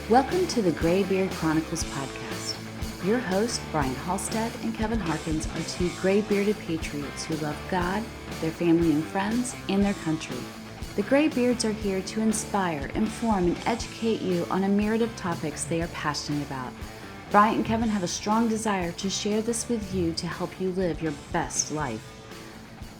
Welcome to the Graybeard Chronicles podcast. Your hosts, Brian Halstead and Kevin Harkins, are two gray-bearded patriots who love God, their family and friends, and their country. The Graybeards are here to inspire, inform, and educate you on a myriad of topics they are passionate about. Brian and Kevin have a strong desire to share this with you to help you live your best life.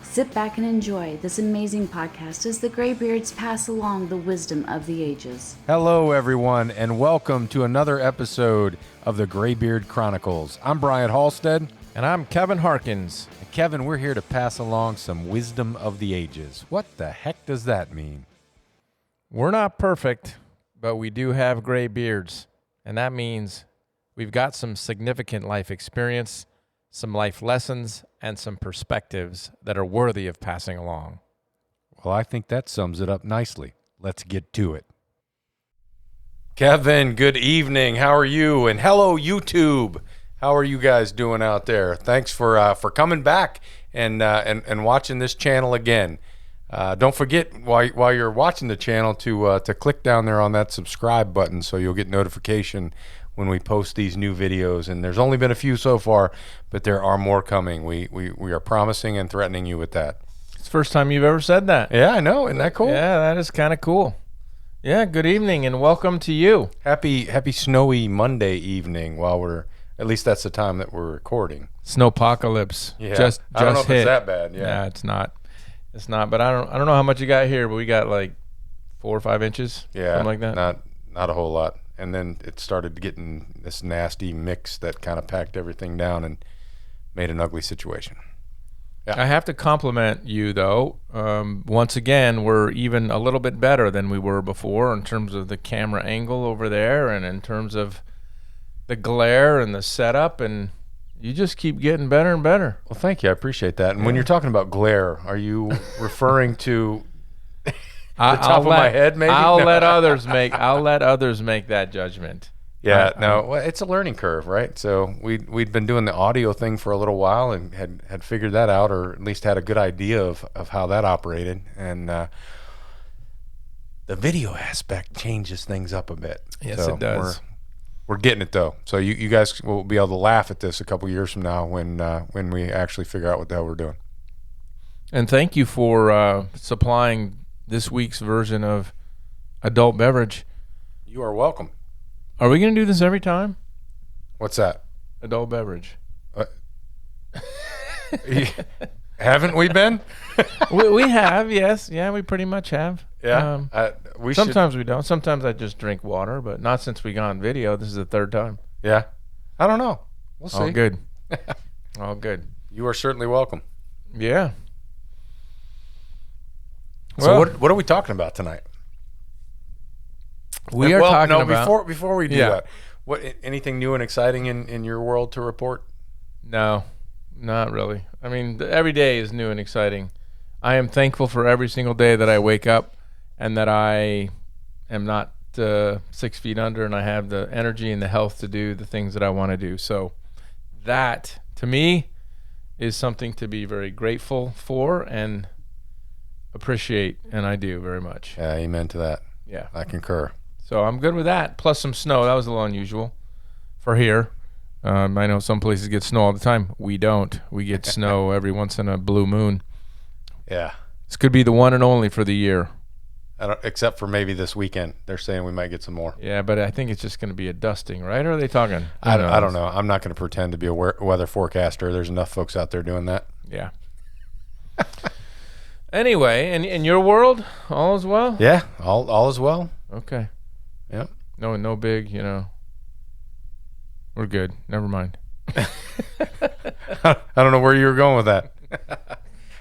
Sit back and enjoy this amazing podcast as the Graybeards pass along the wisdom of the ages. Hello, everyone, and welcome to another episode of the Graybeard Chronicles. I'm Brian Halstead. And I'm Kevin Harkins. And Kevin, we're here to pass along some wisdom of the ages. What the heck does that mean? We're not perfect, but we do have gray beards. And that means we've got some significant life experience, some life lessons, and some perspectives that are worthy of passing along. Well, I think that sums it up nicely. Let's get to it. Kevin, good evening. How are you? And hello, YouTube. How are you guys doing out there? Thanks for coming back and watching this channel again. Don't forget while you're watching the channel to click down there on that subscribe button so you'll get notification when we post these new videos. And there's only been a few so far, but there are more coming. We are promising and threatening you with that. It's the first time you've ever said that. Yeah, I know. Isn't that cool? Yeah, that is kind of cool. Yeah, good evening and welcome to you. Happy snowy Monday evening while we're, at least that's the time that we're recording. Snowpocalypse. Yeah. Just I don't know if hit. it's that bad. Yeah, it's not. It's not, but I don't know how much you got here, but we got like 4 or 5 inches. Yeah. Something like that. Not a whole lot. And then it started getting this nasty mix that kind of packed everything down and made an ugly situation. Yeah. I have to compliment you, though. Once again, we're even a little bit better than we were before in terms of the camera angle over there and in terms of the glare and the setup, and you just keep getting better and better. Well, thank you. I appreciate that. And when you're talking about glare, are you referring to the top of my head, maybe? I'll let others make that judgment. Yeah, well, it's a learning curve, right? So we'd been doing the audio thing for a little while and had figured that out, or at least had a good idea of how that operated. And the video aspect changes things up a bit. Yes, so it does. We're getting it, though. So you guys will be able to laugh at this a couple years from now when we actually figure out what the hell we're doing. And thank you for supplying this week's version of adult beverage. You are welcome. Are we going to do this every time? What's that? Adult beverage. Haven't we been? we have, yes. Yeah, we pretty much have. Yeah. Sometimes we don't. Sometimes I just drink water, but not since we got on video. This is the third time. Yeah. I don't know. We'll see. All good. All good. You are certainly welcome. Yeah. So what are we talking about tonight? We are talking about... Before we do that, anything new and exciting in your world to report? No, not really. I mean, every day is new and exciting. I am thankful for every single day that I wake up and that I am not 6 feet under and I have the energy and the health to do the things that I want to do. So that, to me, is something to be very grateful for and appreciate, and I do very much. Yeah, amen to that. Yeah. I concur. So I'm good with that. Plus some snow. That was a little unusual for here. I know some places get snow all the time. We don't. We get snow every once in a blue moon. Yeah. This could be the one and only for the year. Except for maybe this weekend. They're saying we might get some more. Yeah, but I think it's just going to be a dusting, right? Or are they talking? I don't know. I'm not going to pretend to be a weather forecaster. There's enough folks out there doing that. Yeah. Anyway, in your world, all is well? Yeah, all is well. Okay. Yep. No big, we're good. Never mind. I don't know where you were going with that.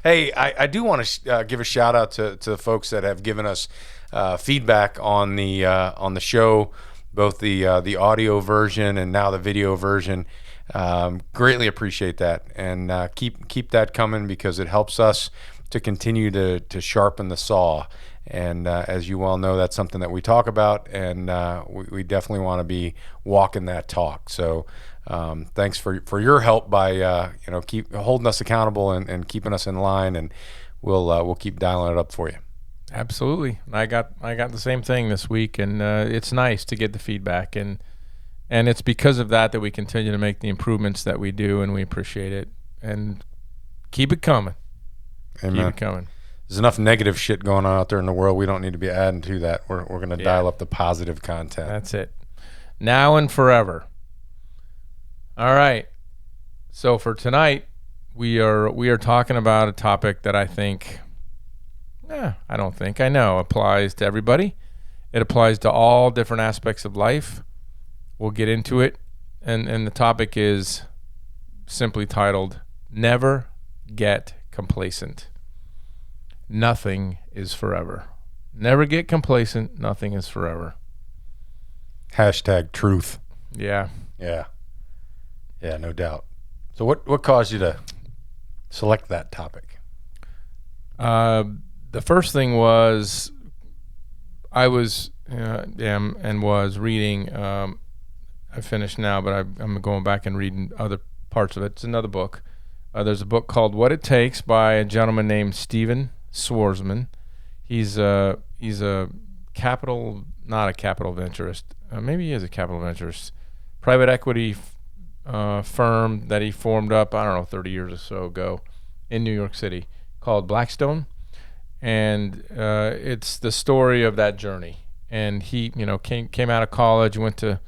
Hey, I do want to give a shout out to the folks that have given us feedback on the show, both the audio version and now the video version. Greatly appreciate that, and keep that coming because it helps us to continue to sharpen the saw. And as you well know, that's something that we talk about, and we definitely want to be walking that talk. So thanks for your help by keep holding us accountable and keeping us in line, and we'll keep dialing it up for you. Absolutely. I got the same thing this week, and it's nice to get the feedback, and it's because of that we continue to make the improvements that we do, and we appreciate it, and keep it coming. Amen. Keep it coming. There's enough negative shit going on out there in the world. We don't need to be adding to that. We're going to dial up the positive content. That's it. Now and forever. All right. So for tonight, we are talking about a topic that I know applies to everybody. It applies to all different aspects of life. We'll get into it. And the topic is simply titled, Never Get Complacent. Nothing is forever. Never get complacent. Nothing is forever. Hashtag truth. Yeah. Yeah. Yeah, no doubt. So what caused you to select that topic? The first thing was I was was reading. I finished now, but I'm going back and reading other parts of it. It's another book. There's a book called What It Takes by a gentleman named Stephen Schwarzman. He's a capital, not a capital venturist. Maybe he is a capital venturist. Private equity firm that he formed up, 30 years or so ago in New York City called Blackstone. And it's the story of that journey. And he, came out of college, went to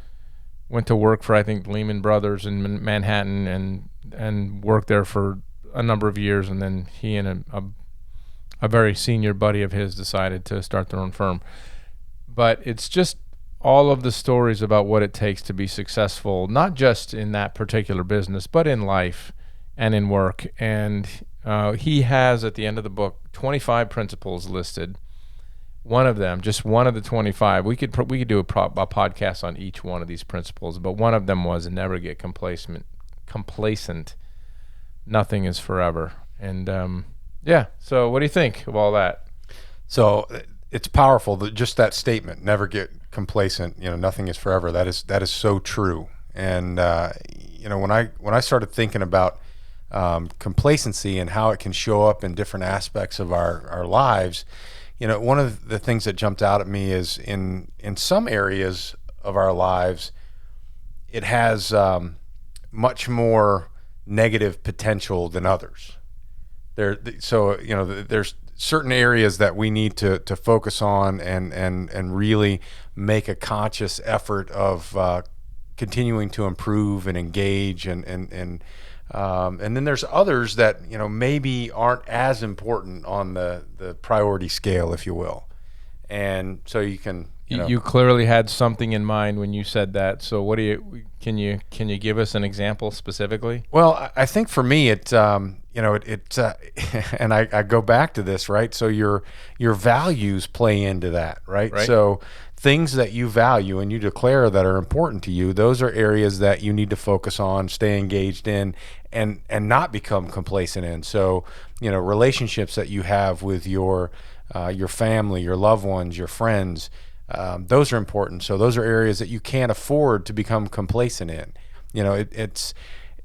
work for, I think, Lehman Brothers in Manhattan and worked there for a number of years. And then he and a very senior buddy of his decided to start their own firm. But it's just all of the stories about what it takes to be successful, not just in that particular business, but in life and in work. And he has, at the end of the book, 25 principles listed. One of them, just one of the 25, we could do a podcast on each one of these principles, but one of them was never get complacent. Nothing is forever. And so what do you think of all that? So it's powerful, just that statement, never get complacent, nothing is forever. That is so true. And when I started thinking about complacency and how it can show up in different aspects of our lives, one of the things that jumped out at me is in some areas of our lives, it has much more negative potential than others. There's certain areas that we need to focus on and really make a conscious effort of continuing to improve and engage and then there's others that maybe aren't as important on the priority scale, if you will. And so you can you clearly had something in mind when you said that. So what can you give us an example specifically? Well, I think for me it and I go back to this, right? So your values play into that, right? So things that you value and you declare that are important to you, those are areas that you need to focus on, stay engaged in, and not become complacent in. So, relationships that you have with your family, your loved ones, your friends, those are important. So those are areas that you can't afford to become complacent in. It's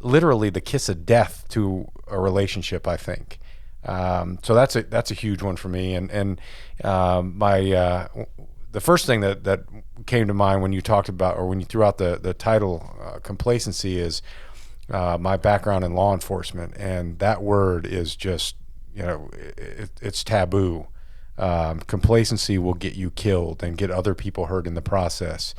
literally the kiss of death to a relationship, I think. So that's a huge one for me. And the first thing that came to mind when you talked about, or when you threw out the title complacency, is my background in law enforcement, and that word is just it's taboo. Complacency will get you killed and get other people hurt in the process,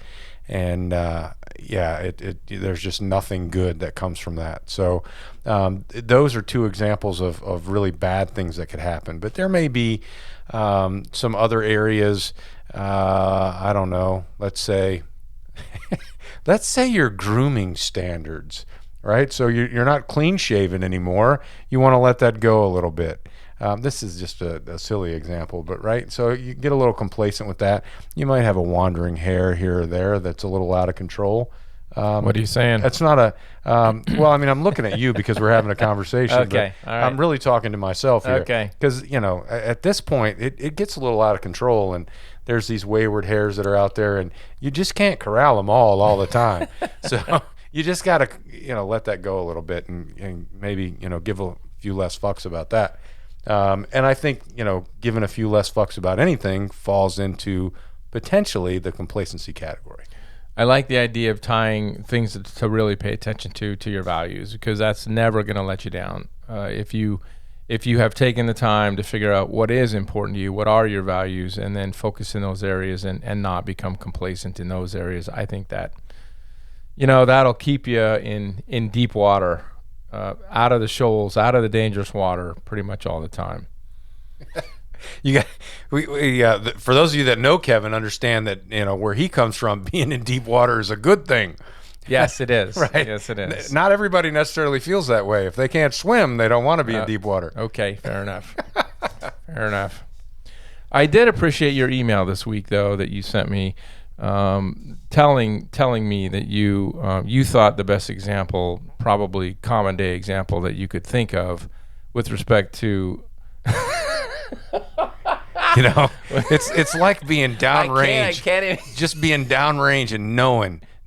and there's just nothing good that comes from that. So those are two examples of really bad things that could happen. But there may be some other areas. I don't know. Let's say your grooming standards, right? So you're not clean shaven anymore. You want to let that go a little bit. This is just a silly example, but right. So you get a little complacent with that. You might have a wandering hair here or there that's a little out of control. What are you saying? That's not a. Well, I mean, I'm looking at you because we're having a conversation. Okay, all right. I'm really talking to myself here. Okay. Because at this point, it gets a little out of control, and there's these wayward hairs that are out there, and you just can't corral them all the time. So you just got to let that go a little bit, and maybe give a few less fucks about that. And I think, giving a few less fucks about anything falls into potentially the complacency category. I like the idea of tying things to really pay attention to your values, because that's never going to let you down. If you have taken the time to figure out what is important to you, what are your values, and then focus in those areas and not become complacent in those areas, I think that, that'll keep you in deep water, out of the shoals, out of the dangerous water pretty much all the time. For those of you that know Kevin, understand that where he comes from, being in deep water is a good thing. Yes, it is. Right? Yes, it is. Not everybody necessarily feels that way. If they can't swim, they don't want to be in deep water. Okay, fair enough. Fair enough. I did appreciate your email this week, though, that you sent me, telling me that you thought the best example, probably common day example that you could think of with respect to. It's like being downrange. I can't even. Just being downrange and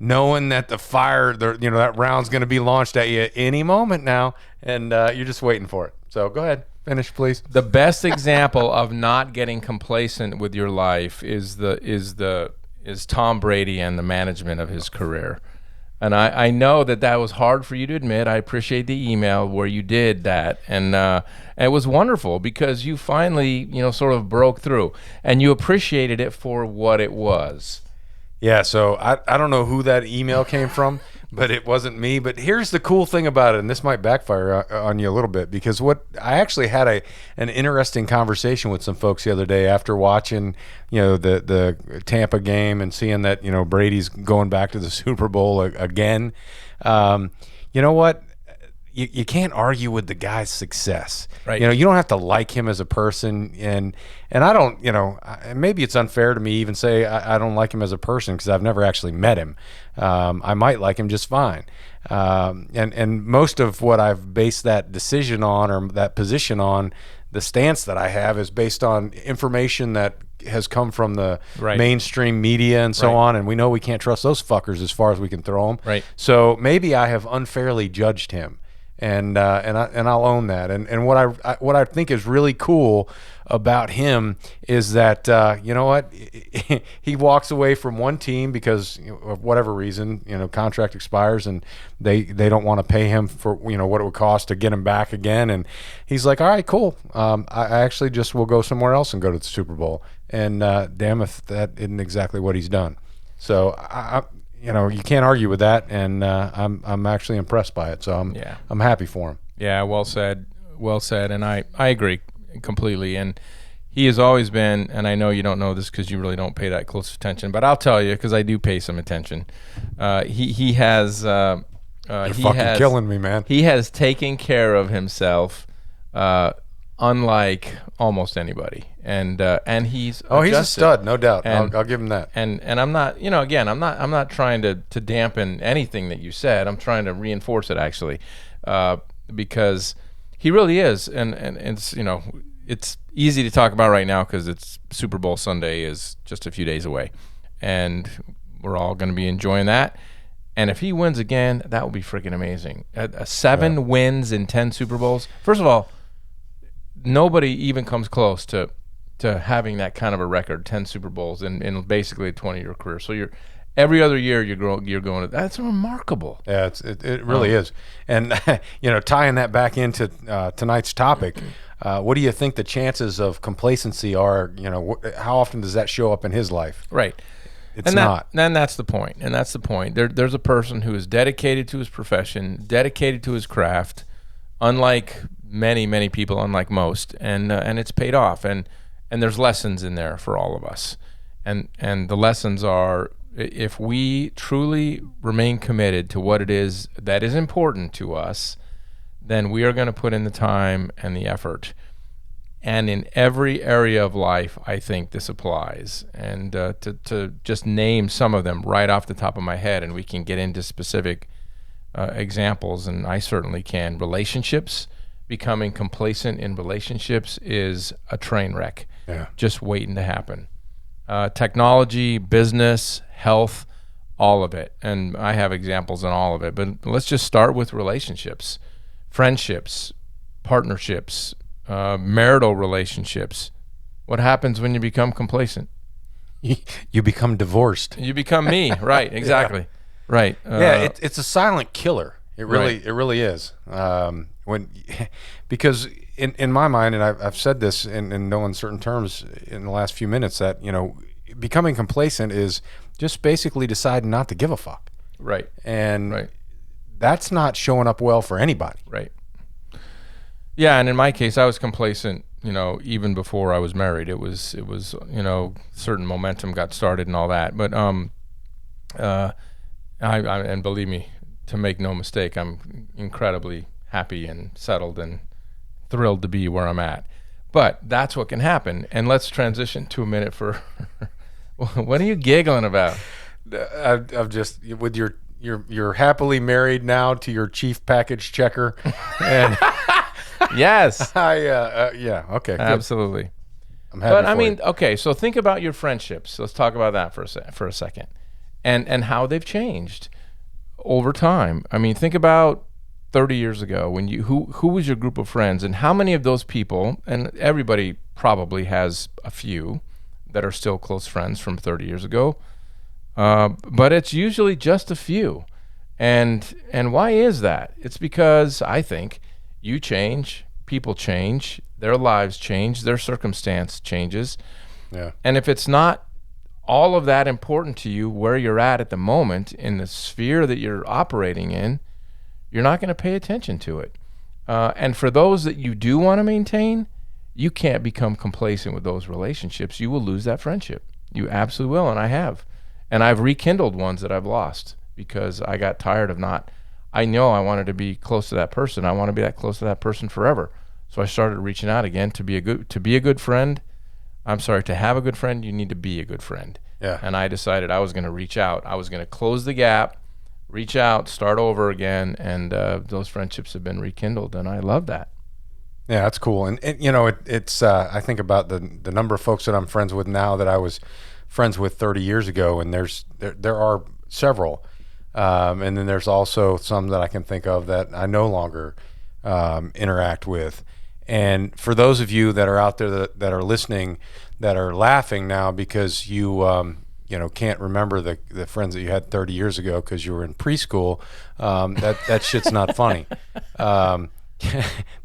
knowing that the fire, that round's going to be launched at you any moment now, and you're just waiting for it. So go ahead, finish, please. The best example of not getting complacent with your life is Tom Brady and the management of his career. And I know that was hard for you to admit. I appreciate the email where you did that. And it was wonderful because you finally, sort of broke through. And you appreciated it for what it was. Yeah, so I don't know who that email came from, but it wasn't me. But here's the cool thing about it, and this might backfire on you a little bit, because I actually had an interesting conversation with some folks the other day after watching, the Tampa game and seeing that, Brady's going back to the Super Bowl again. You know what? You can't argue with the guy's success. Right. You don't have to like him as a person, and I don't. Maybe it's unfair to me even say I don't like him as a person because I've never actually met him. I might like him just fine. And most of what I've based that decision on, or that position on, the stance that I have, is based on information that has come from the mainstream media and so on, and we know we can't trust those fuckers as far as we can throw them. Right. So maybe I have unfairly judged him. And I'll own that. And what I think is really cool about him is that he walks away from one team because of whatever reason, contract expires and they don't want to pay him for what it would cost to get him back again. And he's like, all right, cool. I actually just will go somewhere else and go to the Super Bowl. And damn if that isn't exactly what he's done. So you can't argue with that, and I'm actually impressed by it. So I'm happy for him. Yeah, well said, and I agree completely. And he has always been, and I know you don't know this because you really don't pay that close attention, but I'll tell you because I do pay some attention. He has. You're fucking killing me, man. He has taken care of himself, unlike almost anybody, and he's adjusted. He's a stud, no doubt. I'll give him that. And I'm not, again, I'm not trying to dampen anything that you said. I'm trying to reinforce it actually, because he really is, and it's it's easy to talk about right now because it's Super Bowl Sunday is just a few days away, and we're all going to be enjoying that. And if he wins again, that will be freaking amazing. 7 wins in 10 Super Bowls. First of all, nobody even comes close to having that kind of a record, 10 Super Bowls in basically a 20-year career. So every other year you're going. That's remarkable. Yeah, it really is. And tying that back into tonight's topic, what do you think the chances of complacency are? How often does that show up in his life? Right. It's not. And that's the point. There's a person who is dedicated to his profession, dedicated to his craft, unlike many people, unlike most, and it's paid off. And there's lessons in there for all of us. And the lessons are, if we truly remain committed to what it is that is important to us, then we are going to put in the time and the effort. And in every area of life, I think this applies. And to just name some of them right off the top of my head, and we can get into specific examples, and I certainly can. Relationships, becoming complacent in relationships is a train wreck, just waiting to happen. Technology, business, health, all of it. And I have examples on all of it. But let's just start with relationships, friendships, partnerships, marital relationships. What happens when you become complacent? You become divorced. You become me, right? Exactly, Yeah. right. It's a silent killer. It really is. Because in my mind, and I've said this in no uncertain terms in the last few minutes, that becoming complacent is just basically deciding not to give a fuck. Right. And Right. that's not showing up well for anybody. Right. Yeah, and in my case, I was complacent. Even before I was married, it was certain momentum got started and all that. But and believe me, to make no mistake, I'm incredibly happy and settled and thrilled to be where I'm at. But that's what can happen. And let's transition to a minute for what are you giggling about? I've just with you're happily married now to your chief package checker, and Yes. yeah, okay, good. Absolutely. I'm happy. But for I mean, you. okay, so think about your friendships. Let's talk about that for a second, and how they've changed over time. I mean, think about 30 years ago when who was your group of friends, and how many of those people, and everybody probably has a few that are still close friends from 30 years ago, but it's usually just a few. And why is that? It's because I think you change, people change, their lives change, their circumstance changes. Yeah. And if it's not all of that important to you where you're at the moment in the sphere that you're operating in, you're not going to pay attention to it. And for those that you do want to maintain, you can't become complacent with those relationships. You will lose that friendship. You absolutely will, and I have. And I've rekindled ones that I've lost because I got tired of not. I know I wanted to be close to that person. I want to be that close to that person forever. So I started reaching out again to be a good friend. I'm sorry, to have a good friend, you need to be a good friend. Yeah. And I decided I was going to reach out. I was going to close the gap, reach out, start over again, and those friendships have been rekindled, and I love that. Yeah, that's cool. And it's I think about the number of folks that I'm friends with now that I was friends with 30 years ago, and there are several. And then there's also some that I can think of that I no longer interact with. And for those of you that are out there that are listening, that are laughing now because you can't remember the friends that you had 30 years ago because you were in preschool, that shit's not funny.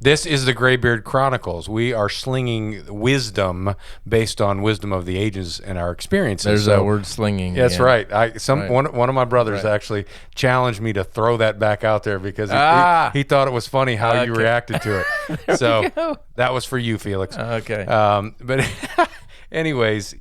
This is the Graybeard Chronicles. We are slinging wisdom based on wisdom of the ages and our experiences. There's that word slinging. That's again. right. Right. One of my brothers Right. actually challenged me to throw that back out there because he thought it was funny how you Okay. reacted to it. So that was for you, Felix. Okay. But anyways,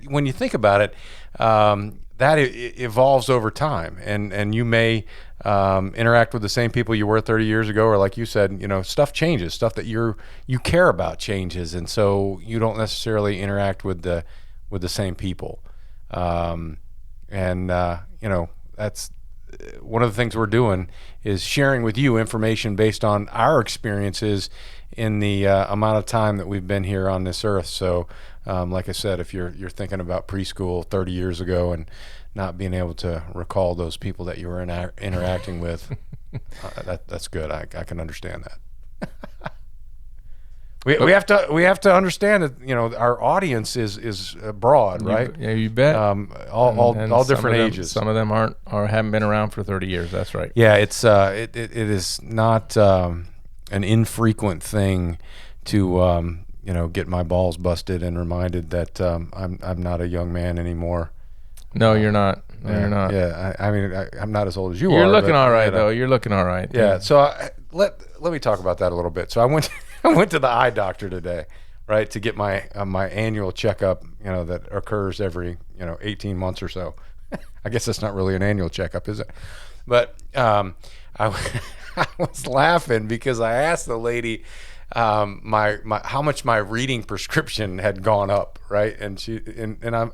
when you think about it, that evolves over time, and you may interact with the same people you were 30 years ago, or like you said, stuff changes, stuff that you care about changes, and so you don't necessarily interact with the same people. That's one of the things we're doing is sharing with you information based on our experiences in the amount of time that we've been here on this earth. So like I said, if you're thinking about preschool 30 years ago and not being able to recall those people that you were interacting with, that's good. I can understand that. We have to understand that our audience is broad, right? Yeah, you bet. All different ages. Some of them haven't been around for 30 years. That's right. Yeah, it is not an infrequent thing to get my balls busted and reminded that I'm not a young man anymore. No, you're not. No, Yeah, you're not. Yeah, I mean I'm not as old as you are. You're looking but, all right, though. You're looking all right. Yeah. So let me talk about that a little bit. So I went to the eye doctor today, right, to get my annual checkup, that occurs every 18 months or so. I guess that's not really an annual checkup, is it? But I was laughing because I asked the lady my how much my reading prescription had gone up, right? And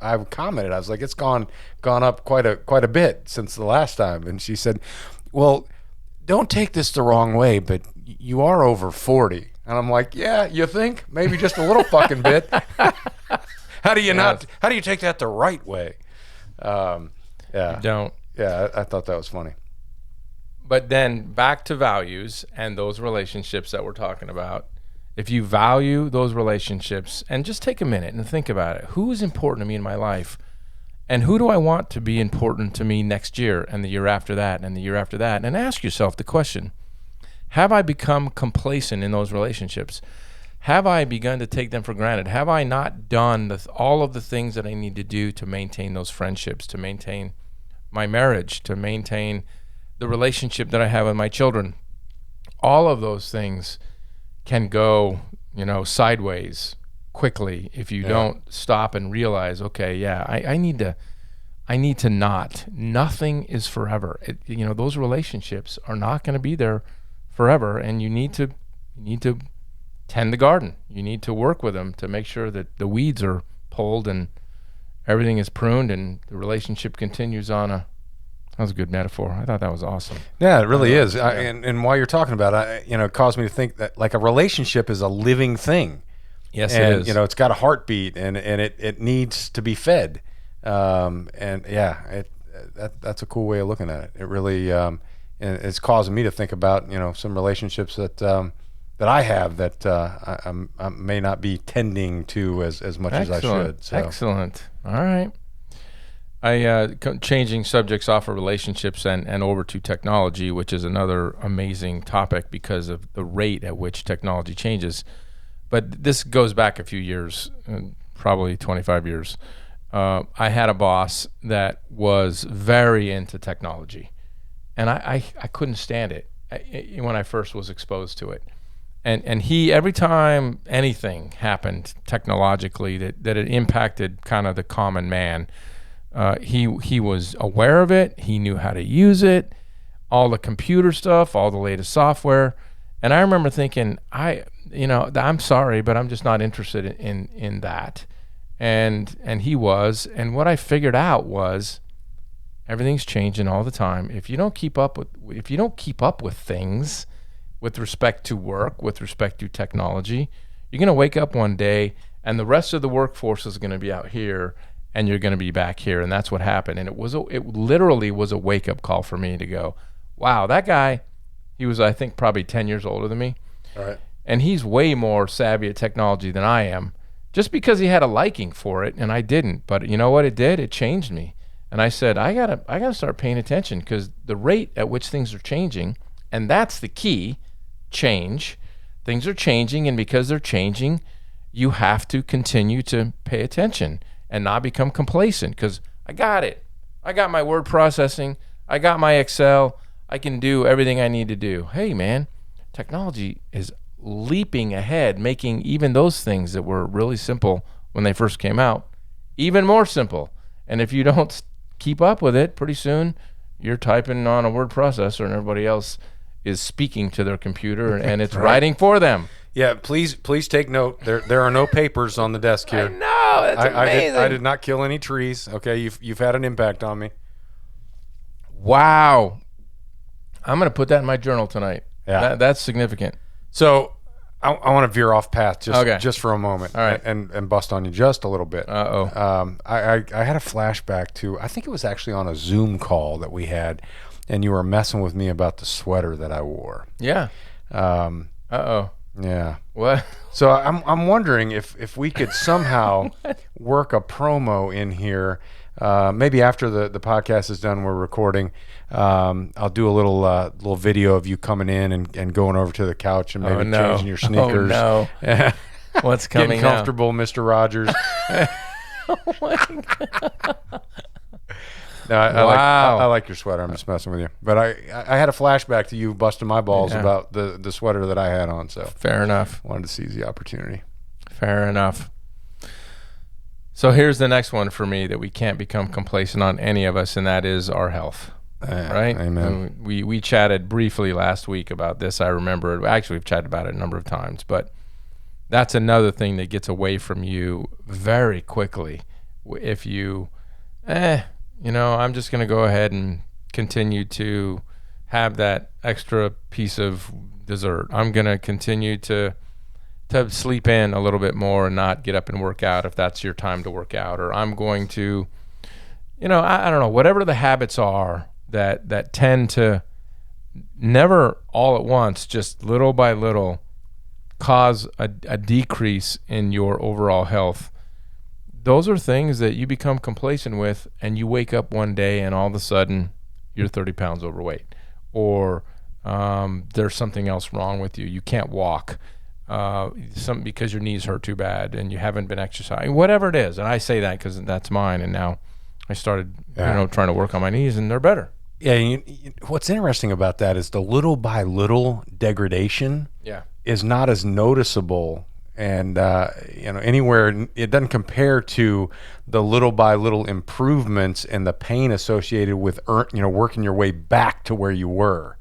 I commented, I was like, it's gone up quite a bit since the last time. And she said, well, don't take this the wrong way, but you are over 40. And I'm like, yeah, you think? Maybe just a little fucking bit. How do you take that the right way? Yeah. Don't. Yeah, I thought that was funny. But then back to values and those relationships that we're talking about. If you value those relationships, and just take a minute and think about it. Who is important to me in my life? And who do I want to be important to me next year and the year after that and the year after that? And ask yourself the question, have I become complacent in those relationships? Have I begun to take them for granted? Have I not done all of the things that I need to do to maintain those friendships, to maintain my marriage, to maintain the relationship that I have with my children? All of those things can go, sideways quickly if you don't stop and realize, okay, I need to not. Nothing is forever. Those relationships are not going to be there forever, and you need to tend the garden. You need to work with them to make sure that the weeds are pulled and everything is pruned and the relationship continues on a. That was a good metaphor. I thought that was awesome. Yeah, it really is. And while you're talking about it, it caused me to think that like a relationship is a living thing. Yes, and, it is. It's got a heartbeat and it needs to be fed. That's a cool way of looking at it. It really, and it's causing me to think about, some relationships that I have that I may not be tending to as much as I should. So. Excellent. All right. Changing subjects off of relationships and over to technology, which is another amazing topic because of the rate at which technology changes. But this goes back a few years, probably 25 years. I had a boss that was very into technology, and I couldn't stand it when I first was exposed to it. And he, every time anything happened technologically that it impacted kind of the common man, he was aware of it. He knew how to use it, all the computer stuff, all the latest software. And I remember thinking, I'm sorry, but I'm just not interested in that. And he was. And what I figured out was everything's changing all the time. If you don't keep up with things with respect to work, with respect to technology, you're going to wake up one day and the rest of the workforce is going to be out here and you're going to be back here. And that's what happened. And it literally was a wake-up call for me to go, wow, that guy, he was, I think, probably 10 years older than me. All right. And he's way more savvy at technology than I am, just because he had a liking for it and I didn't. But you know what it did? It changed me. And I said, I gotta start paying attention, because the rate at which things are changing, and that's the key, change. Things are changing, and because they're changing, you have to continue to pay attention and not become complacent, because I got it. I got my word processing. I got my Excel. I can do everything I need to do. Hey, man, technology is leaping ahead, making even those things that were really simple when they first came out even more simple. And if you don't keep up with it, pretty soon you're typing on a word processor and everybody else is speaking to their computer and it's writing for them. Yeah, please take note. There are no papers on the desk here. I know, that's amazing. I did not kill any trees. Okay, you've had an impact on me. Wow. I'm going to put that in my journal tonight. Yeah. That's significant. So I want to veer off path just for a moment. All right. and bust on you just a little bit. Uh-oh. I had a flashback to, I think it was actually on a Zoom call that we had, and you were messing with me about the sweater that I wore. Yeah. Uh-oh. Yeah. What? So I'm wondering if we could somehow work a promo in here. Maybe after the podcast is done, we're recording. I'll do a little video of you coming in and going over to the couch and maybe changing your sneakers. Oh no! What's coming? Getting comfortable, now? Mr. Rogers. Oh my God. No, Wow. I like your sweater. I'm just messing with you. But I had a flashback to you busting my balls about the sweater that I had on. So fair enough. Wanted to seize the opportunity. Fair enough. So here's the next one for me that we can't become complacent on, any of us, and that is our health. Right? Amen. We chatted briefly last week about this. I remember. Actually, we've chatted about it a number of times, but that's another thing that gets away from you very quickly if you, I'm just going to go ahead and continue to have that extra piece of dessert. I'm going to continue to sleep in a little bit more and not get up and work out if that's your time to work out. Or I'm going to, I don't know, whatever the habits are that tend to never all at once, just little by little, cause a decrease in your overall health. Those are things that you become complacent with, and you wake up one day and all of a sudden you're 30 pounds overweight, or there's something else wrong with you. You can't walk because your knees hurt too bad and you haven't been exercising, whatever it is. And I say that because that's mine. And now I started, trying to work on my knees, and they're better. Yeah. What's interesting about that is the little by little degradation is not as noticeable. And, anywhere, it doesn't compare to the little by little improvements and the pain associated with, working your way back to where you were.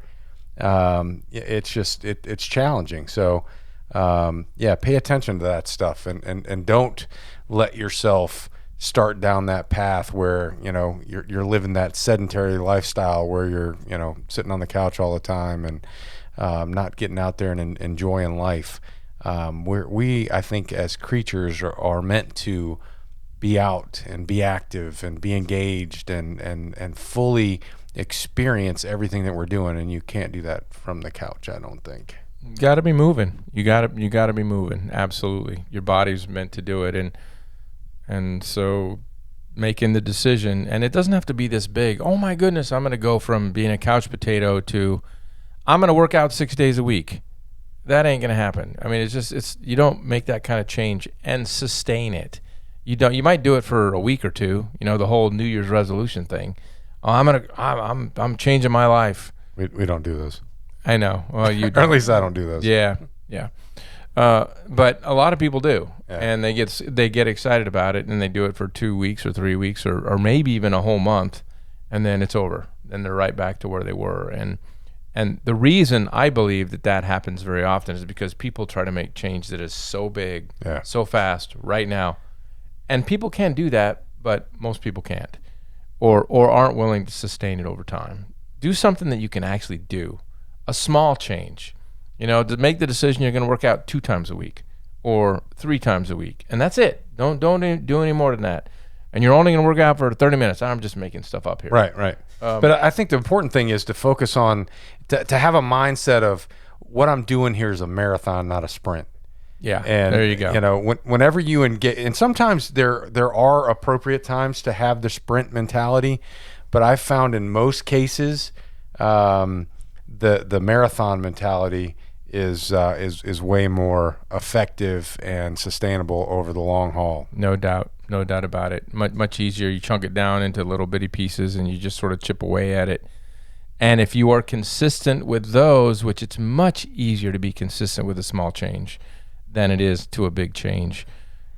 It's just, it's challenging. So, pay attention to that stuff, and don't let yourself start down that path where, you're living that sedentary lifestyle where you're, sitting on the couch all the time and, not getting out there and enjoying life. We, I think, as creatures are meant to be out and be active and be engaged and fully experience everything that we're doing, and you can't do that from the couch, I don't think. You got to be moving. You got to be moving. Absolutely, your body's meant to do it, and so making the decision, and it doesn't have to be this big. Oh my goodness, I'm going to go from being a couch potato to I'm going to work out 6 days a week. That ain't gonna happen. I mean, it's you don't make that kind of change and sustain it. You might do it for a week or two. The whole New Year's resolution thing. Oh, I'm changing my life. We don't do those. I know. Well, you or at least I don't do those. Yeah. But a lot of people do, and they get excited about it, and they do it for 2 weeks or 3 weeks or maybe even a whole month, and then it's over. Then they're right back to where they were. And the reason I believe that happens very often is because people try to make change that is so big, so fast, right now. And people can do that, but most people can't, or aren't willing to sustain it over time. Do something that you can actually do, a small change. To make the decision you're going to work out 2 times a week or 3 times a week, and that's it. Don't do any more than that. And you're only going to work out for 30 minutes. I'm just making stuff up here. Right. But I think the important thing is to focus on, to have a mindset of what I'm doing here is a marathon, not a sprint. Yeah, and there you go. Whenever you engage, and sometimes there are appropriate times to have the sprint mentality, but I've found in most cases, the marathon mentality is way more effective and sustainable over the long haul. No doubt about it. Much easier. You chunk it down into little bitty pieces and you just sort of chip away at it. And if you are consistent with those, which it's much easier to be consistent with a small change than it is to a big change.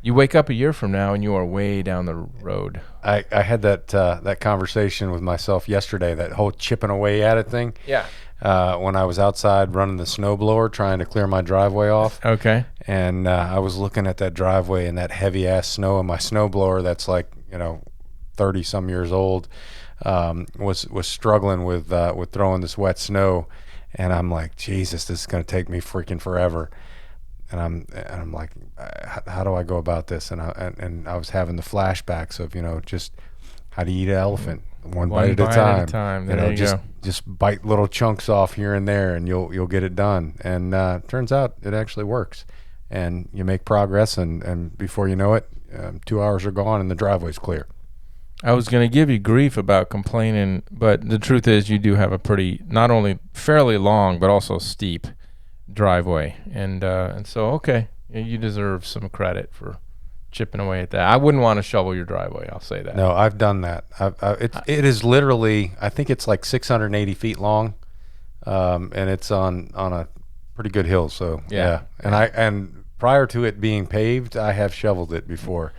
You wake up a year from now and you are way down the road. I had that conversation with myself yesterday, that whole chipping away at it thing. Yeah. When I was outside running the snowblower trying to clear my driveway off. Okay. And I was looking at that driveway and that heavy ass snow, and my snowblower that's 30 some years old was struggling with throwing this wet snow, and I'm like, Jesus, this is going to take me freaking forever. And I'm like, how do I go about this? And I was having the flashbacks of just how do you eat an elephant, one bite at a time. There you go. Just bite little chunks off here and there, and you'll get it done. And turns out it actually works, and you make progress, and before you know it, 2 hours are gone and the driveway's clear. I was going to give you grief about complaining, but the truth is you do have a pretty, not only fairly long but also steep driveway, and so okay, you deserve some credit for chipping away at that. I wouldn't want to shovel your driveway, I'll say that. No, I've done that. It is literally, I think it's like 680 feet long, and it's on a pretty good hill. So yeah. And prior to it being paved, I have shoveled it before.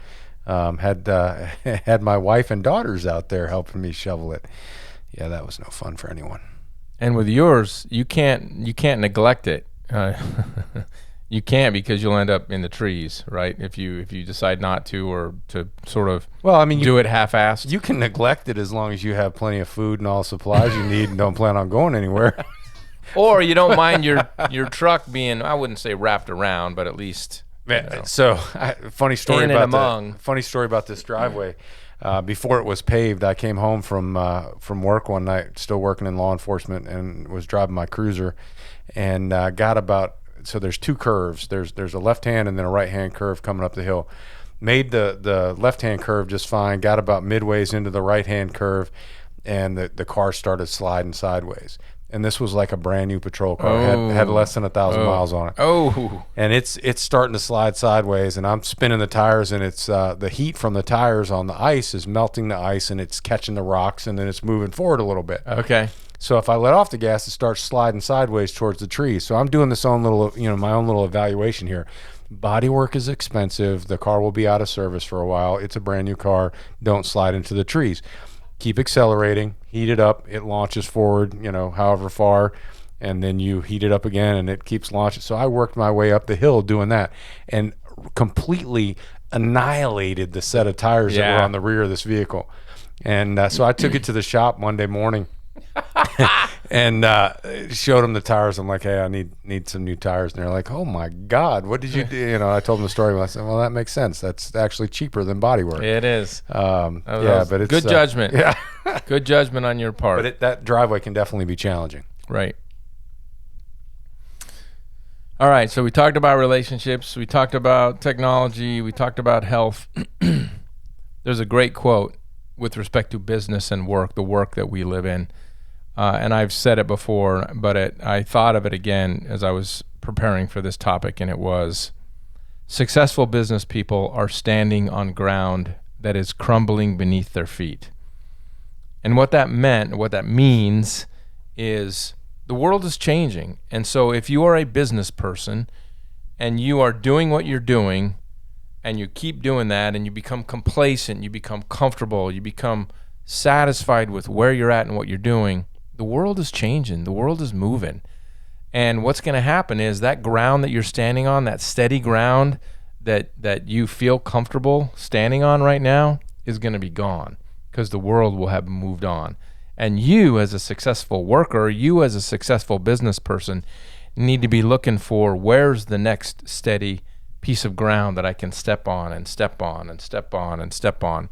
Had my wife and daughters out there helping me shovel it. Yeah, that was no fun for anyone. And with yours, you can't neglect it. You can't, because you'll end up in the trees, right? If you decide not to, or to sort of do it half-assed. You can neglect it as long as you have plenty of food and all supplies you need and don't plan on going anywhere. Or you don't mind your truck being, I wouldn't say wrapped around, but at least. So funny story about this driveway. before it was paved, I came home from work one night, still working in law enforcement, and was driving my cruiser, and got about, so there's two curves. There's a left hand and then a right hand curve coming up the hill. Made the left hand curve just fine. Got about midways into the right hand curve, and the car started sliding sideways. And this was like a brand new patrol car. Had less than 1,000 miles on it. Oh. And it's starting to slide sideways, and I'm spinning the tires, and it's the heat from the tires on the ice is melting the ice, and it's catching the rocks, and then it's moving forward a little bit. Okay. So if I let off the gas, it starts sliding sideways towards the trees. So I'm doing my own little evaluation here. Body work is expensive. The car will be out of service for a while. It's a brand new car. Don't slide into the trees. Keep accelerating, heat it up. It launches forward, however far, and then you heat it up again, and it keeps launching. So I worked my way up the hill doing that, and completely annihilated the set of tires that were on the rear of this vehicle. And so I took it to the shop Monday morning. And showed them the tires. I'm like, hey, I need some new tires. And they're like, oh my God, what did you do? I told them the story. I said, well, that makes sense. That's actually cheaper than body work. It is. But it's good judgment. Yeah, good judgment on your part. But that driveway can definitely be challenging. Right. All right. So we talked about relationships. We talked about technology. We talked about health. There's a great quote with respect to business and work, the work that we live in. And I've said it before, but I thought of it again as I was preparing for this topic, and it was, successful business people are standing on ground that is crumbling beneath their feet. And what that means is the world is changing. And so if you are a business person and you are doing what you're doing, and you keep doing that, and you become complacent, you become comfortable, you become satisfied with where you're at and what you're doing, the world is changing. The world is moving. And what's going to happen is that ground that you're standing on, that steady ground that you feel comfortable standing on right now, is going to be gone, because the world will have moved on. And you as a successful worker, you as a successful business person, need to be looking for, where's the next steady piece of ground that I can step on and step on and step on and step on,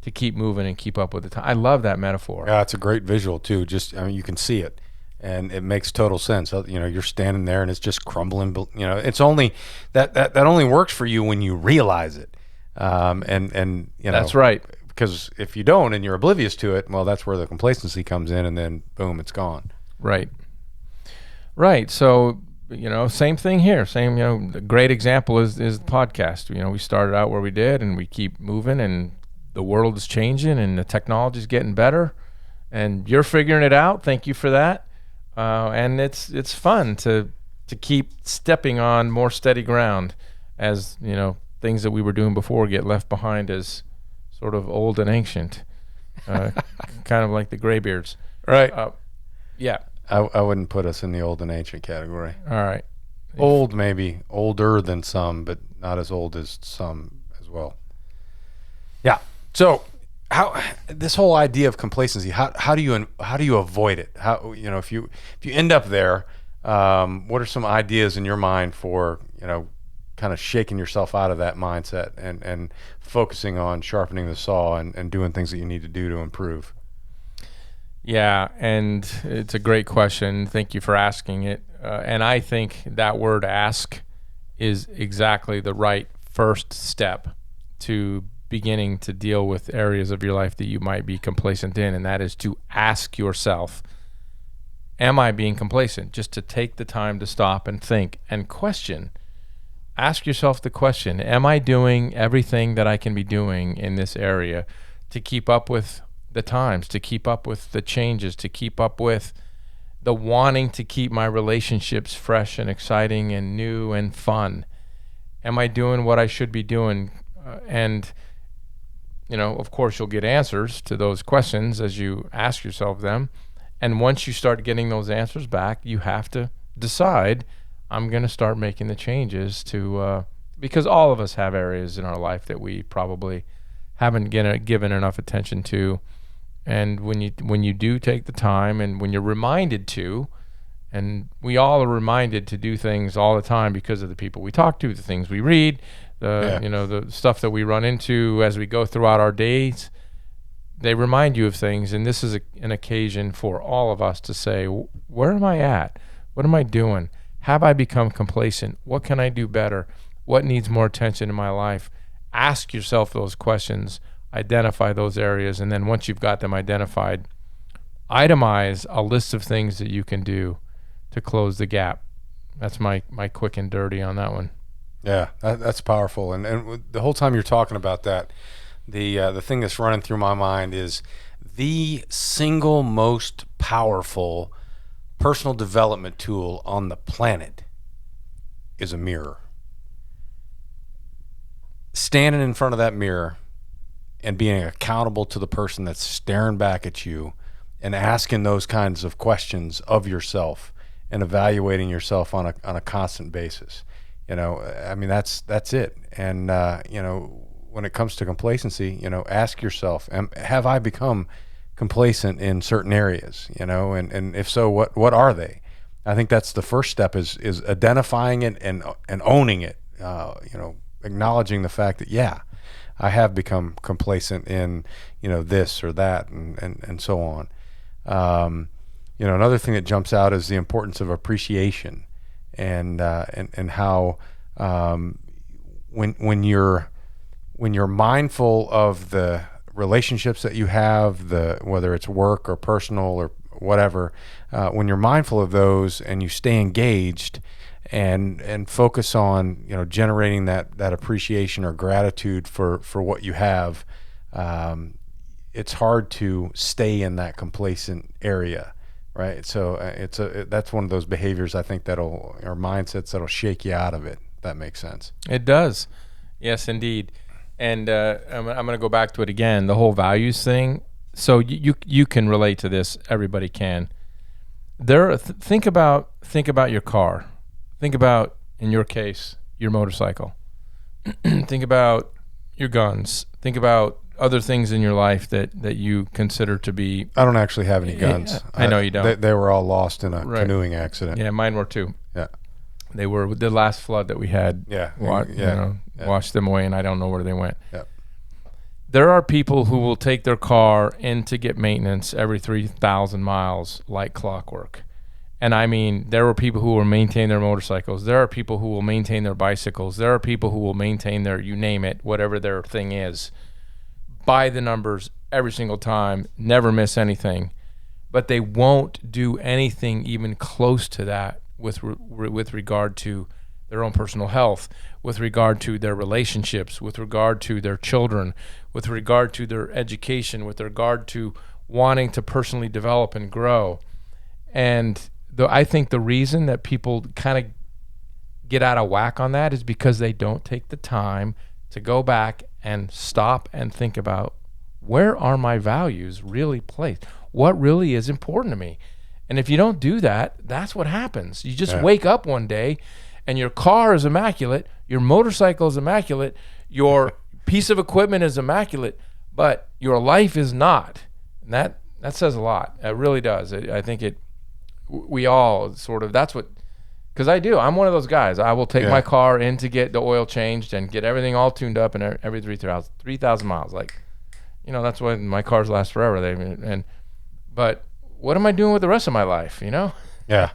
to keep moving and keep up with the time. I love that metaphor. Yeah, it's a great visual too. You can see it, and it makes total sense. You're standing there and it's just crumbling. It's only that only works for you when you realize it. That's right. Because if you don't and you're oblivious to it, well, that's where the complacency comes in, and then boom, it's gone. Right. So same thing here. A great example is the podcast. We started out where we did, and we keep moving, and the world is changing, and the technology is getting better, and you're figuring it out. Thank you for that. And it's fun to keep stepping on more steady ground, as things that we were doing before get left behind as sort of old and ancient, kind of like the graybeards. Right. Yeah. I wouldn't put us in the old and ancient category. All right. Old, maybe older than some, but not as old as some as well. Yeah. So, how this whole idea of complacency? How do you avoid it? If you end up there, what are some ideas in your mind for kind of shaking yourself out of that mindset and focusing on sharpening the saw and doing things that you need to do to improve? Yeah, and it's a great question. Thank you for asking it. And I think that word "ask" is exactly the right first step to beginning to deal with areas of your life that you might be complacent in, and that is to ask yourself, am I being complacent? Just to take the time to stop and think and question. Ask yourself the question, am I doing everything that I can be doing in this area to keep up with the times, to keep up with the changes, to keep up with the wanting to keep my relationships fresh and exciting and new and fun? Am I doing what I should be doing? Of course, you'll get answers to those questions as you ask yourself them. And once you start getting those answers back, you have to decide, I'm going to start making the changes because all of us have areas in our life that we probably haven't given enough attention to. And when you do take the time, and when you're reminded to, and we all are reminded to do things all the time because of the people we talk to, the things we read, the stuff that we run into as we go throughout our days. they remind you of things, and this is an occasion for all of us to say, where am I at? What am I doing? Have I become complacent? What can I do better? What needs more attention in my life? Ask yourself those questions, identify those areas, and then once you've got them identified, itemize a list of things that you can do to close the gap. That's my quick and dirty on that one. Yeah, that's powerful. And the whole time you're talking about that, the thing that's running through my mind is the single most powerful personal development tool on the planet is a mirror. Standing in front of that mirror and being accountable to the person that's staring back at you and asking those kinds of questions of yourself and evaluating yourself on a constant basis. I mean, that's it. And, when it comes to complacency, ask yourself, have I become complacent in certain areas, and if so, what are they? I think that's the first step is identifying it and owning it, acknowledging the fact that, yeah, I have become complacent in, this or that and so on. Another thing that jumps out is the importance of appreciation and how when you're mindful of the relationships that you have, whether it's work or personal or whatever, when you're mindful of those and you stay engaged and focus on generating that appreciation or gratitude for what you have, it's hard to stay in that complacent area. Right, so that's one of those behaviors I think or mindsets that'll shake you out of it. If that makes sense. It does, yes, indeed. And I'm going to go back to it again. The whole values thing. So you can relate to this. Everybody can. Think about your car. Think about, in your case, your motorcycle. Think about your guns. Think about other things in your life that you consider to be... I don't actually have any guns. I know you don't. They were all lost in a canoeing accident. Yeah, mine were too. Yeah. They were with the last flood that we had. Washed them away, and I don't know where they went. Yeah. There are people who will take their car in to get maintenance every 3,000 miles like clockwork. And I mean, there are people who will maintain their motorcycles. There are people who will maintain their bicycles. There are people who will maintain their, you name it, whatever their thing is. By the numbers every single time, never miss anything. But they won't do anything even close to that with regard to their own personal health, with regard to their relationships, with regard to their children, with regard to their education, with regard to wanting to personally develop and grow. And I think the reason that people kind of get out of whack on that is because they don't take the time to go back and stop and think about, where are my values really placed? What really is important to me? And if you don't do that, that's what happens. You just wake up one day and your car is immaculate, your motorcycle is immaculate, your piece of equipment is immaculate, but your life is not. And that says a lot. It really does. I think we all sort of, that's what, because I'm one of those guys. I will take my car in to get the oil changed and get everything all tuned up, and every 3,000 miles. Like, that's why my cars last forever. But what am I doing with the rest of my life, Yeah.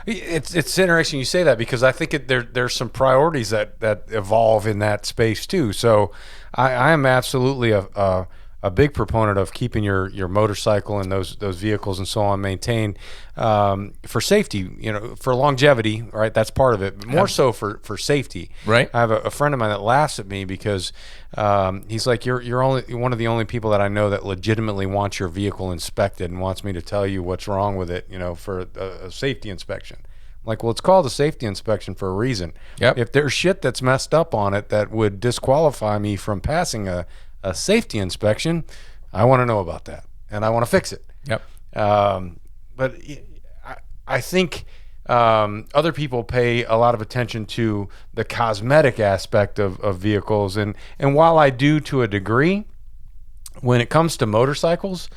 It's interesting you say that, because I think there's some priorities that evolve in that space too. So I am absolutely a big proponent of keeping your motorcycle and those vehicles and so on maintained for safety, for longevity, right? That's part of it, but more so for safety. Right. I have a friend of mine that laughs at me because he's like, you're only one of the only people that I know that legitimately wants your vehicle inspected and wants me to tell you what's wrong with it, for a safety inspection. I'm like, well, it's called a safety inspection for a reason. Yep. If there's shit that's messed up on it that would disqualify me from passing a safety inspection, I want to know about that, and I want to fix it. Yep. But I think other people pay a lot of attention to the cosmetic aspect of vehicles, and while I do to a degree, when it comes to motorcycles,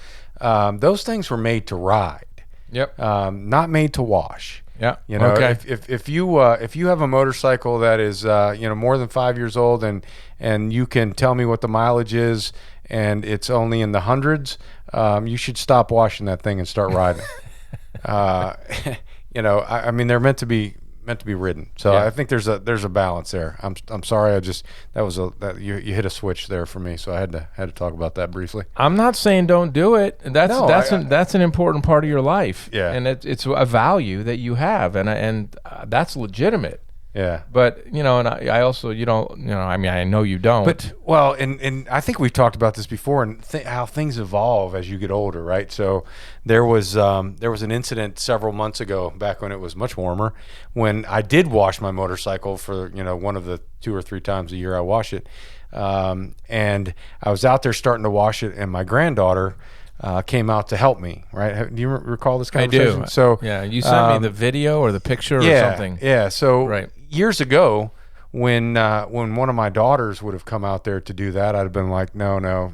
those things were made to ride. Yep. Not made to wash. Yeah. You know, Okay. if you have a motorcycle that is more than 5 years old and you can tell me what the mileage is and it's only in the hundreds, you should stop washing that thing and start riding. I mean, they're meant to be ridden. So Yeah. I think there's a balance there. I'm sorry. You hit a switch there for me. So I had to talk about that briefly. I'm not saying don't do it. That's an important part of your life. Yeah. And it's a value that you have, and that's legitimate. Yeah. But and I also I know you don't. But well, and I think we've talked about this before, and how things evolve as you get older, right? So there was an incident several months ago, back when it was much warmer, when I did wash my motorcycle for one of the 2 or 3 times a year I wash it, and I was out there starting to wash it, and my granddaughter came out to help me. Right? Do you recall this conversation? I do. So yeah, you sent me the video or the picture or something. Yeah. So right. Years ago, when one of my daughters would have come out there to do that, I'd have been like, no,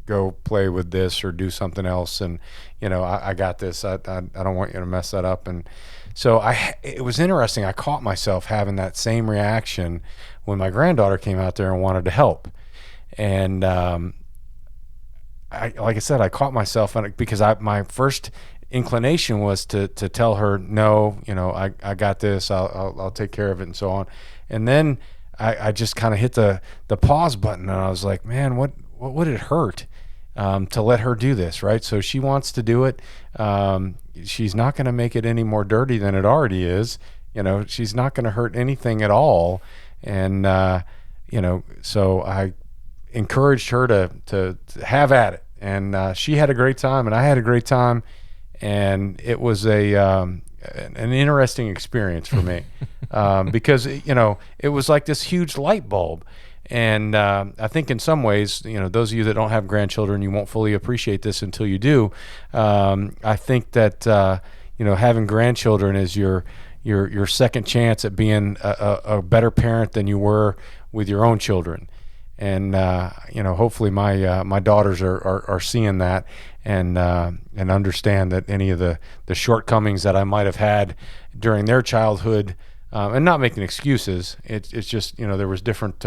go play with this or do something else, and I got this. I don't want you to mess that up. And so it was interesting. I caught myself having that same reaction when my granddaughter came out there and wanted to help, and like I said, I caught myself on it because my first inclination was to tell her, no, I got this, I'll take care of it and so on. And then I just kind of hit the pause button, and I was like, man, what would it hurt to let her do this, right? So she wants to do it. She's not going to make it any more dirty than it already is. She's not going to hurt anything at all. And so I encouraged her to have at it, and she had a great time, and I had a great time. And it was an interesting experience for me because it was like this huge light bulb, and I think in some ways, those of you that don't have grandchildren, you won't fully appreciate this until you do. I think that having grandchildren is your second chance at being a better parent than you were with your own children. And hopefully my daughters are seeing that and understand that any of the shortcomings that I might have had during their childhood, and not making excuses. It's just there was different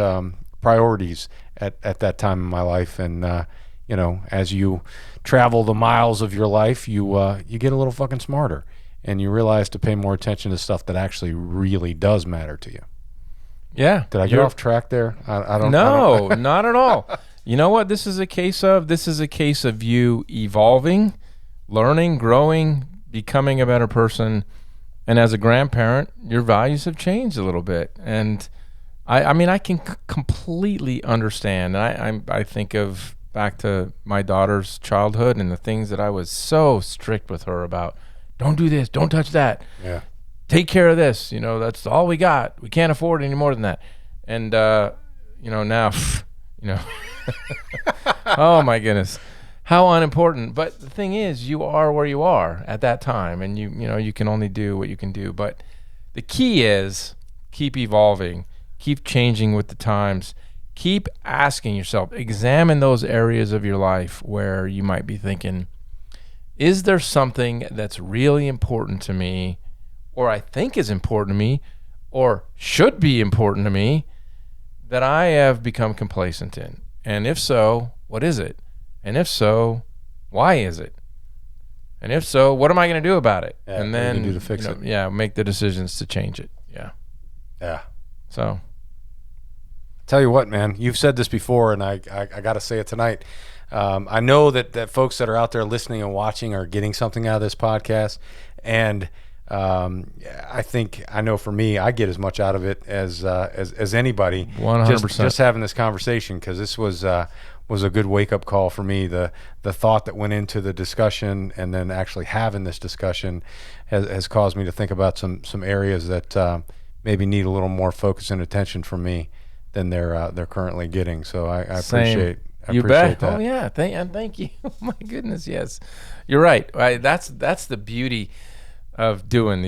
priorities at that time in my life, and as you travel the miles of your life, you get a little fucking smarter, and you realize to pay more attention to stuff that actually really does matter to you. Yeah. Did I get off track there? I don't. No, not at all. You know what this is a case of? This is a case of you evolving, learning, growing, becoming a better person. And as a grandparent, your values have changed a little bit. And I can completely understand. I think of back to my daughter's childhood and the things that I was so strict with her about. Don't do this. Don't touch that. Yeah. Take care of this. That's all we got. We can't afford any more than that. And now, oh my goodness, how unimportant. But the thing is, you are where you are at that time, and you can only do what you can do. But the key is keep evolving, keep changing with the times, keep asking yourself, examine those areas of your life where you might be thinking, is there something that's really important to me, or I think is important to me, or should be important to me, that I have become complacent in? And if so, what is it? And if so, why is it? And if so, what am I going to do about it? Yeah, and then what do you do to fix it? Yeah, make the decisions to change it. Yeah. Yeah. So, tell you what, man, you've said this before, and I got to say it tonight. I know that folks that are out there listening and watching are getting something out of this podcast, and I know for me, I get as much out of it as anybody. 100%. Just having this conversation, because this was a good wake up call for me. The thought that went into the discussion, and then actually having this discussion has caused me to think about some areas that maybe need a little more focus and attention from me than they're currently getting. So I appreciate. I appreciate that. Oh yeah, thank you. Oh my goodness, yes, you're right. That's the beauty of doing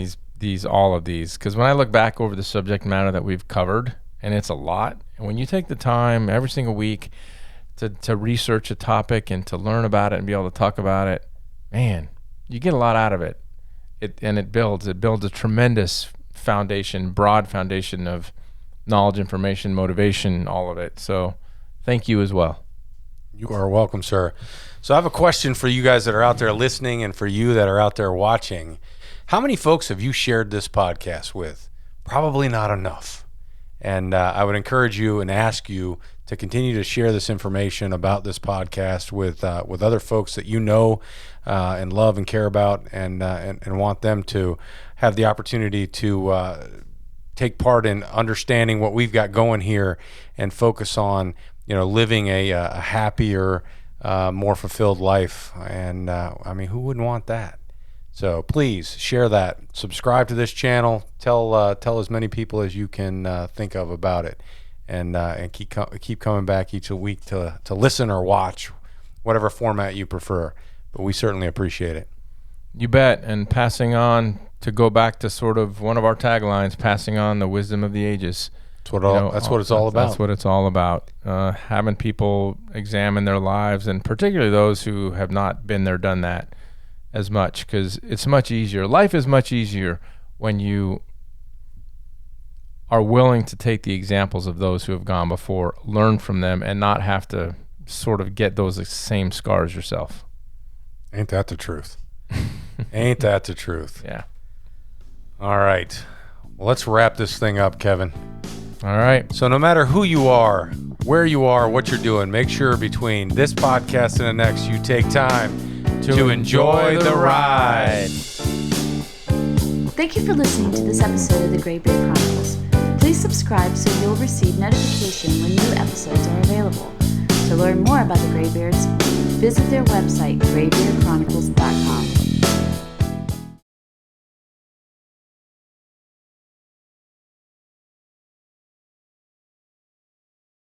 all of these, because when I look back over the subject matter that we've covered, and it's a lot, and when you take the time every single week to research a topic and to learn about it and be able to talk about it, man, you get a lot out of it. it builds a tremendous foundation, broad foundation of knowledge, information, motivation, all of it. So thank you as well. You are welcome, sir. So I have a question for you guys that are out there listening and for you that are out there watching. How many folks have you shared this podcast with? Probably not enough. And I would encourage you and ask you to continue to share this information about this podcast with other folks that you know and love and care about, and want them to have the opportunity to take part in understanding what we've got going here and focus on living a happier, more fulfilled life. And who wouldn't want that? So please share that. Subscribe to this channel. Tell as many people as you can think of about it, and keep coming back each week to listen or watch, whatever format you prefer. But we certainly appreciate it. You bet. And passing on, to go back to sort of one of our taglines, passing on the wisdom of the ages. That's what it's all about. That's what it's all about. Having people examine their lives, and particularly those who have not been there, done that as much, because it's much easier. Life is much easier when you are willing to take the examples of those who have gone before, learn from them, and not have to sort of get those same scars yourself. Ain't that the truth? Ain't that the truth? Yeah. All right. Well, let's wrap this thing up, Kevin. All right. So no matter who you are, where you are, what you're doing, make sure between this podcast and the next, you take time to enjoy the ride. Thank you for listening to this episode of the Graybeard Chronicles. Please subscribe so you'll receive notification when new episodes are available. To learn more about the Graybeards, visit their website, graybeardchronicles.com.